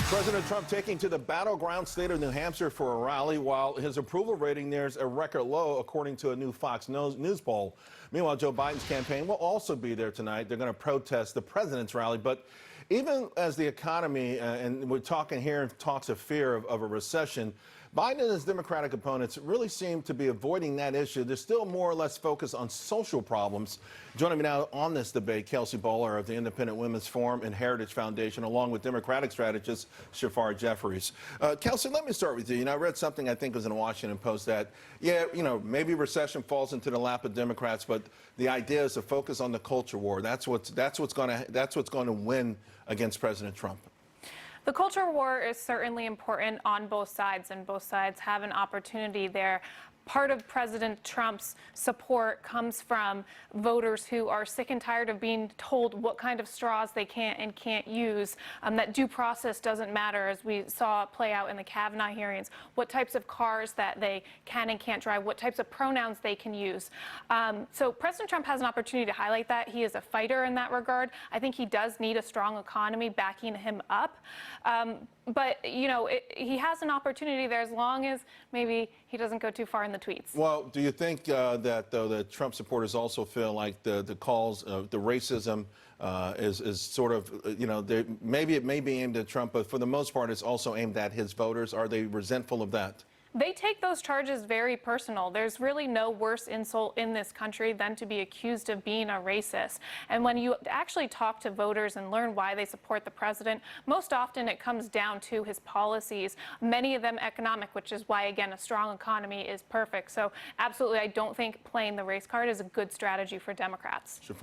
President Trump taking to the battleground state of New Hampshire for a rally, while his approval rating nears a record low, according to a new Fox News poll. Meanwhile, Joe Biden's campaign will also be there tonight. They're going to protest the president's rally. But even as the economy, and we're talking here, talks of fear of a recession, Biden and his Democratic opponents really seem to be avoiding that issue. They're still more or less focused on social problems. Joining me now on this debate, Kelsey Bolar of the Independent Women's Forum and Heritage Foundation, along with Democratic strategist Shafar Jeffries. Kelsey, let me start with you. I read something I think was in the Washington Post that, maybe recession falls into the lap of Democrats, but the idea is to focus on the culture war. That's what's going to win against President Trump. The culture war is certainly important on both sides, and both sides have an opportunity there. Part of President Trump's support comes from voters who are sick and tired of being told what kind of straws they can and can't use, that due process doesn't matter, as we saw play out in the Kavanaugh hearings, what types of cars that they can and can't drive, what types of pronouns they can use. So President Trump has an opportunity to highlight that. He is a fighter in that regard. I think he does need a strong economy backing him up. But, he has an opportunity there as long as maybe he doesn't go too far in the tweets. Well, do you think that, though, the Trump supporters also feel like the calls, the racism is sort of, maybe it may be aimed at Trump, but for the most part, it's also aimed at his voters? Are they resentful of that? They take those charges very personal. There's really no worse insult in this country than to be accused of being a racist. And when you actually talk to voters and learn why they support the president, most often it comes down to his policies, many of them economic, which is why, again, a strong economy is perfect. So absolutely, I don't think playing the race card is a good strategy for Democrats.